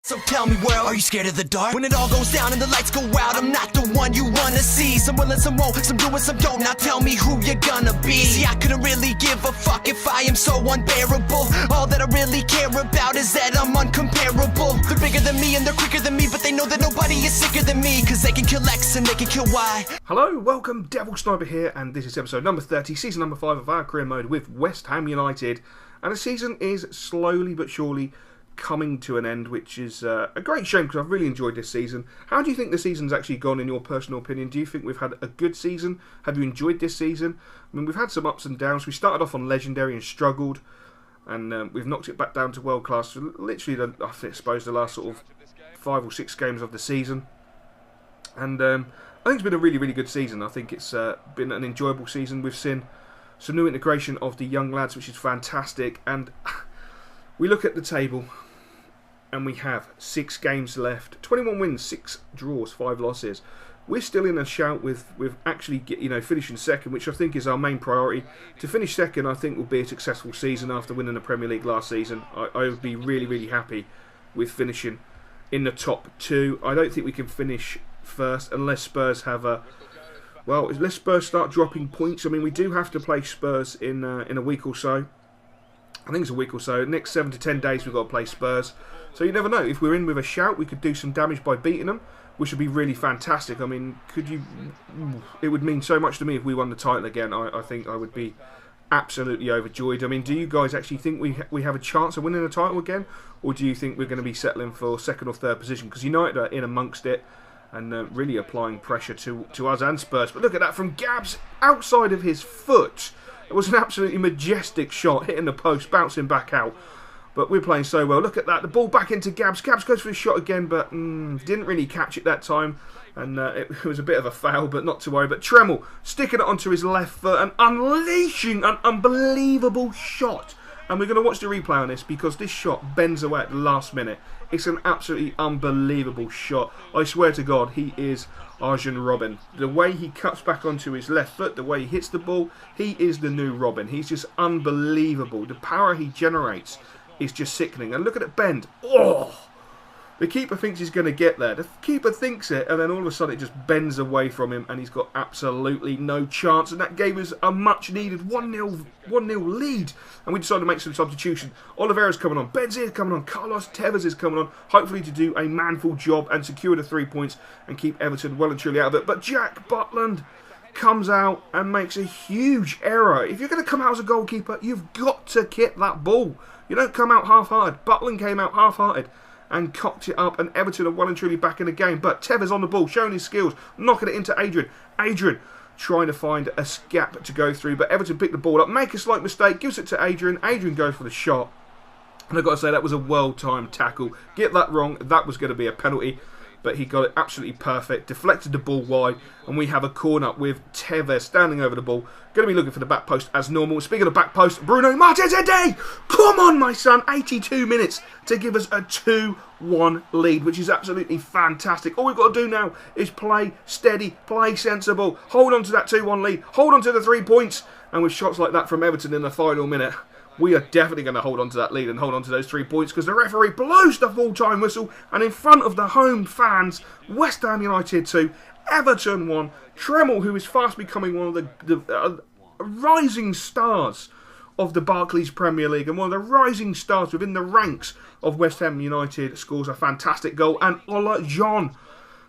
So tell me, world, are you scared of the dark? When it all goes down and the lights go out, I'm not the one you wanna see. Some will and some won't, some do and some don't. Now tell me who you're gonna be. See, I couldn't really give a fuck if I am so unbearable. All that I really care about is that I'm uncomparable. They're bigger than me and they're quicker than me, but they know that nobody is sicker than me, cause they can kill X and they can kill Y. Hello, welcome, Devil Sniper here, and this is episode number 30, season number 5 of our career mode with West Ham United. And the season is slowly but surely coming to an end, which is a great shame because I've really enjoyed this season. How do you think the season's actually gone in your personal opinion? Do you think we've had a good season? Have you enjoyed this season? I mean, we've had some ups and downs. We started off on legendary and struggled, and we've knocked it back down to world class for literally, I suppose, the last sort of 5 or 6 games of the season. And I think it's been a really, really good season. I think it's been an enjoyable season. We've seen some new integration of the young lads, which is fantastic. And we look at the table, and we have 6 games left, 21 wins, 6 draws, 5 losses. We're still in a shout with actually finishing second, which I think is our main priority. To finish second, I think will be a successful season after winning the Premier League last season. I would be really, really happy with finishing in the top 2. I don't think we can finish first unless Spurs have a... Well, unless Spurs start dropping points. I mean, we do have to play Spurs in a week or so. I think it's a week or so. Next 7 to 10 days we've got to play Spurs. So you never know. If we're in with a shout, we could do some damage by beating them, which would be really fantastic. I mean, it would mean so much to me if we won the title again. I think I would be absolutely overjoyed. I mean, do you guys actually think we have a chance of winning the title again? Or do you think we're going to be settling for 2nd or 3rd position? Because United are in amongst it and really applying pressure to us and Spurs. But look at that from Gabs outside of his foot. It was an absolutely majestic shot, hitting the post, bouncing back out. But we're playing so well. Look at that. The ball back into Gabs. Gabs goes for his shot again, but didn't really catch it that time. And it was a bit of a foul, but not to worry. But Tremel sticking it onto his left foot and unleashing an unbelievable shot. And we're going to watch the replay on this because this shot bends away at the last minute. It's an absolutely unbelievable shot. I swear to God, he is Arjen Robben. The way he cuts back onto his left foot, the way he hits the ball, he is the new Robben. He's just unbelievable. The power he generates is just sickening. And look at it bend. Oh! The keeper thinks he's going to get there. The keeper thinks it, and then all of a sudden it just bends away from him, and he's got absolutely no chance. And that gave us a much-needed 1-0 lead. And we decided to make some substitution. Oliveira's coming on. Benzier's coming on. Carlos Tevez is coming on. Hopefully to do a manful job and secure the 3 points and keep Everton well and truly out of it. But Jack Butland comes out and makes a huge error. If you're going to come out as a goalkeeper, you've got to kick that ball. You don't come out half-hearted. Butland came out half-hearted and cocked it up, and Everton are well and truly back in the game. But Tevez on the ball, showing his skills, knocking it into Adrian. Adrian trying to find a gap to go through, but Everton pick the ball up, make a slight mistake, gives it to Adrian. Adrian goes for the shot, and I've got to say that was a well-timed tackle. Get that wrong, that was going to be a penalty, but he got it absolutely perfect, deflected the ball wide, and we have a corner with Tevez standing over the ball. Going to be looking for the back post as normal. Speaking of back post, Bruno Martins Ede! Come on, my son! 82 minutes to give us a 2-1 lead, which is absolutely fantastic. All we've got to do now is play steady, play sensible, hold on to that 2-1 lead, hold on to the 3 points, and with shots like that from Everton in the final minute, we are definitely going to hold on to that lead and hold on to those 3 points because the referee blows the full-time whistle, and in front of the home fans, West Ham United 2, Everton 1. Tremel, who is fast becoming one of the rising stars of the Barclays Premier League and one of the rising stars within the ranks of West Ham United, scores a fantastic goal. And Ola John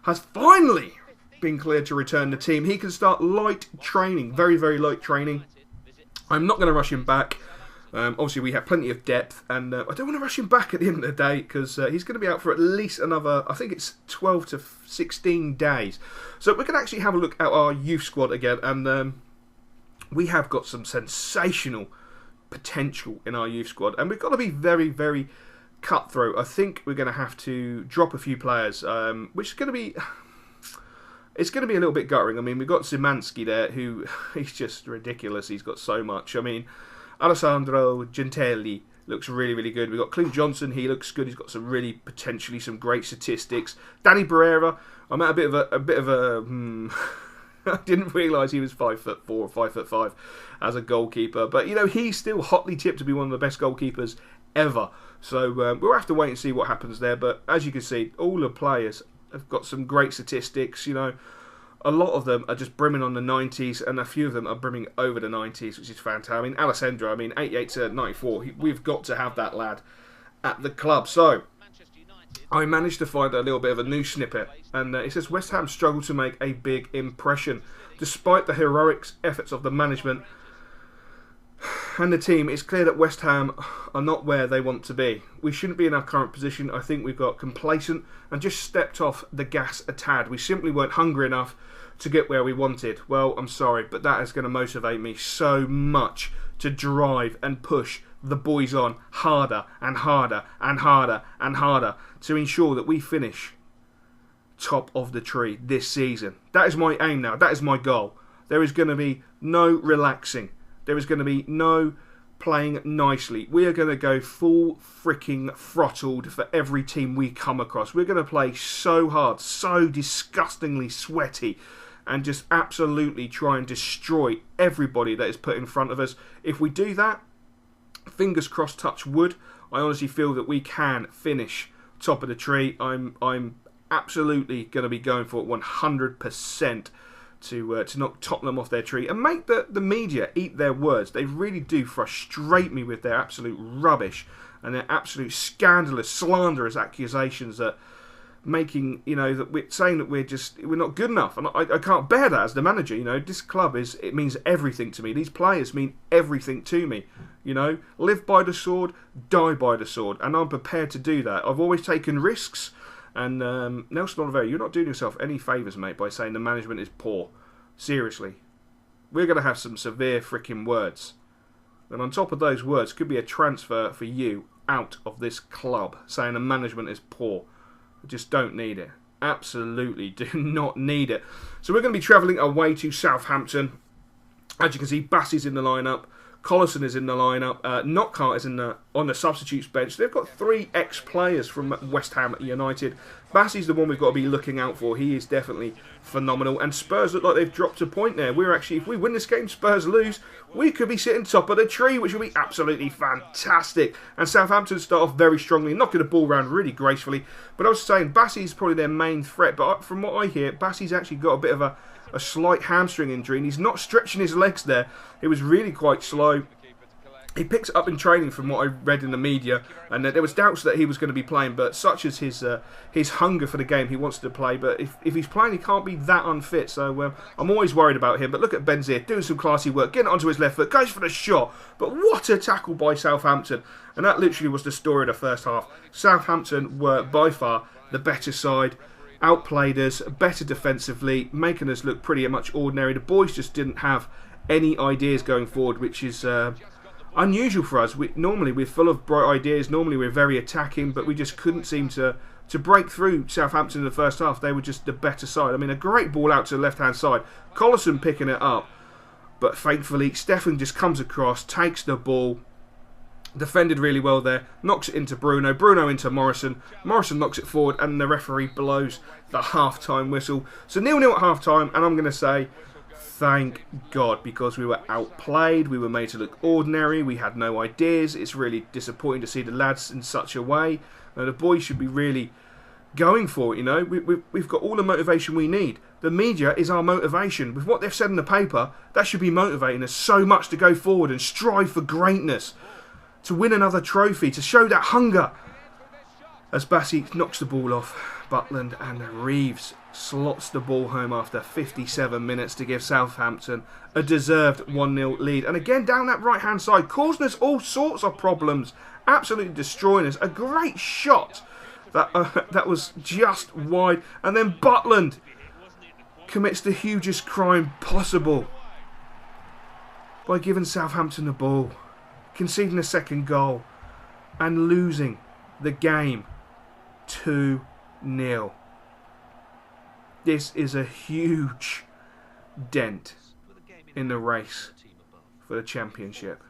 has finally been cleared to return the team. He can start light training, very, very light training. I'm not going to rush him back. Obviously, we have plenty of depth, and I don't want to rush him back at the end of the day because he's going to be out for at least another, I think it's 12 to 16 days. So we're going to actually have a look at our youth squad again, and we have got some sensational potential in our youth squad, and we've got to be very, very cutthroat. I think we're going to have to drop a few players, which is going to be... It's going to be a little bit guttering. I mean, we've got Szymanski there, who he's just ridiculous. He's got so much. I mean, Alessandro Gentelli looks really, really good. We've got Clint Johnson. He looks good. He's got some really potentially some great statistics. Danny Barrera. I'm at a bit of a. I didn't realise he was 5'4" or 5'5" as a goalkeeper, but you know he's still hotly tipped to be one of the best goalkeepers ever. So we'll have to wait and see what happens there. But as you can see, all the players have got some great statistics. You know, a lot of them are just brimming on the 90s, and a few of them are brimming over the 90s, which is fantastic. I mean, Alessandro, 88 to 94. We've got to have that lad at the club. So I managed to find a little bit of a news snippet, and it says West Ham struggled to make a big impression. Despite the heroic efforts of the management and the team, it's clear that West Ham are not where they want to be. We shouldn't be in our current position. I think we've got complacent and just stepped off the gas a tad. We simply weren't hungry enough to get where we wanted. Well, I'm sorry, but that is going to motivate me so much to drive and push the boys on harder and harder and harder and harder to ensure that we finish top of the tree this season. That is my aim now. That is my goal. There is going to be no relaxing. There is going to be no playing nicely. We are going to go full freaking throttled for every team we come across. We're going to play so hard, so disgustingly sweaty, and just absolutely try and destroy everybody that is put in front of us. If we do that, fingers crossed, touch wood, I honestly feel that we can finish top of the tree. I'm absolutely going to be going for it 100%. To knock Tottenham off their tree and make the media eat their words. They really do frustrate me with their absolute rubbish and their absolute scandalous, slanderous accusations that making, you know, that we're saying that we're not good enough, and I can't bear that as the manager. You know, this club it means everything to me. These players mean everything to me. You know, live by the sword, die by the sword, and I'm prepared to do that. I've always taken risks. And Nelson Oliveira, you're not doing yourself any favours, mate, by saying the management is poor. Seriously. We're going to have some severe freaking words. And on top of those words, could be a transfer for you out of this club, saying the management is poor. I just don't need it. Absolutely do not need it. So we're going to be travelling away to Southampton. As you can see, Bassey's in the lineup. Collison is in the lineup. Knockhart is on the substitutes bench. They've got 3 ex-players from West Ham United. Bassey's the one we've got to be looking out for. He is definitely phenomenal. And Spurs look like they've dropped a point there. We're actually, if we win this game, Spurs lose, we could be sitting top of the tree, which would be absolutely fantastic. And Southampton start off very strongly, knocking the ball around really gracefully. But I was saying, Bassey's probably their main threat. But from what I hear, Bassey's actually got a bit of a slight hamstring injury, and he's not stretching his legs there. It was really quite slow. He picks it up in training from what I read in the media, and there was doubts that he was going to be playing, but such as his hunger for the game, he wants to play. But if he's playing, he can't be that unfit, so I'm always worried about him. But look at Bandz here, doing some classy work, getting onto his left foot, goes for the shot, but what a tackle by Southampton. And that literally was the story of the first half. Southampton were by far the better side, outplayed us, better defensively, making us look pretty much ordinary. The boys just didn't have any ideas going forward, which is unusual for us. Normally we're full of bright ideas, normally we're very attacking, but we just couldn't seem to break through Southampton in the first half. They were just the better side. I mean, a great ball out to the left-hand side. Collison picking it up, but thankfully Stefan just comes across, takes the ball, defended really well there, knocks it into Bruno, Bruno into Morrison, Morrison knocks it forward, and the referee blows the half-time whistle. So 0-0 at half-time, and I'm going to say, thank God, because we were outplayed, we were made to look ordinary, we had no ideas. It's really disappointing to see the lads in such a way. The boys should be really going for it, you know. We've got all the motivation we need. The media is our motivation. With what they've said in the paper, that should be motivating us so much to go forward and strive for greatness, to win another trophy, to show that hunger. As Bassey knocks the ball off Butland, and Reeves slots the ball home after 57 minutes to give Southampton a deserved 1-0 lead. And again, down that right-hand side, causing us all sorts of problems, absolutely destroying us. A great shot that was just wide. And then Butland commits the hugest crime possible by giving Southampton the ball, conceding a second goal, and losing the game 2-0. This is a huge dent in the race for the championship.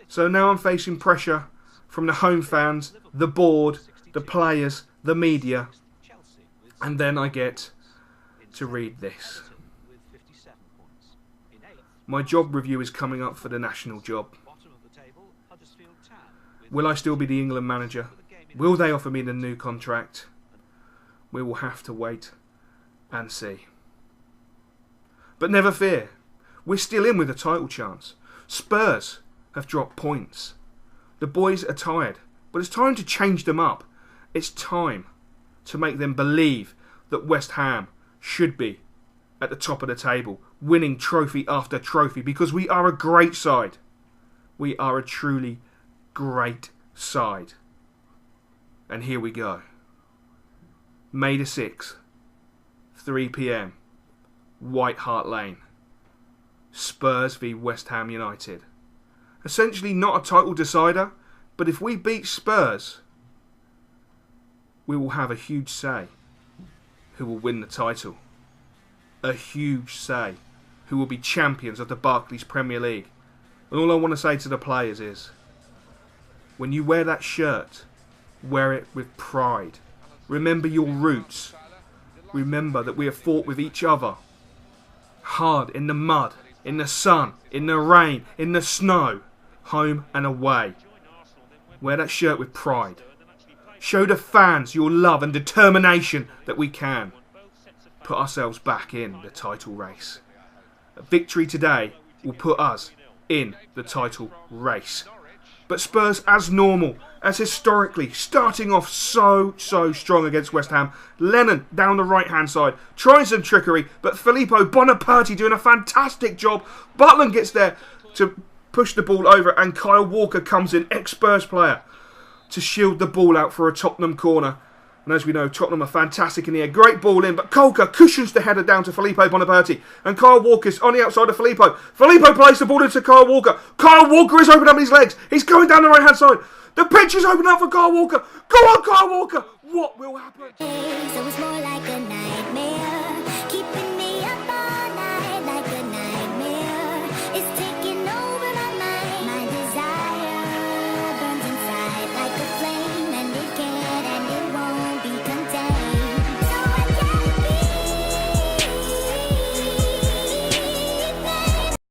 So now I'm facing pressure from the home fans, the board, the players, the media, and then I get to read this. My job review is coming up for the national job. Will I still be the England manager? Will they offer me the new contract? We will have to wait and see. But never fear, we're still in with a title chance. Spurs have dropped points. The boys are tired, but it's time to change them up. It's time to make them believe that West Ham should be at the top of the table, winning trophy after trophy, because we are a great side. We are a truly great side. And here we go. May the 6th, 3 PM, White Hart Lane. Spurs v West Ham United. Essentially not a title decider, but if we beat Spurs, we will have a huge say who will win the title. A huge say who will be champions of the Barclays Premier League. And all I want to say to the players is, when you wear that shirt, wear it with pride. Remember your roots. Remember that we have fought with each other. Hard in the mud, in the sun, in the rain, in the snow, home and away. Wear that shirt with pride. Show the fans your love and determination that we can put ourselves back in the title race. A victory today will put us in the title race. But Spurs, as normal, as historically, starting off so strong against West Ham. Lennon down the right-hand side, trying some trickery, but Filippo Bonaparti doing a fantastic job. Butland gets there to push the ball over, and Kyle Walker comes in, ex-Spurs player, to shield the ball out for a Tottenham corner. And as we know, Tottenham are fantastic in the air. Great ball in, but Kolka cushions the header down to Filippo Bonaparti. And Kyle Walker's on the outside of Filippo. Filippo plays the ball into Kyle Walker. Kyle Walker is opening up his legs. He's going down the right-hand side. The pitch is open up for Kyle Walker. Go on, Kyle Walker. What will happen? So it's more like a nightmare.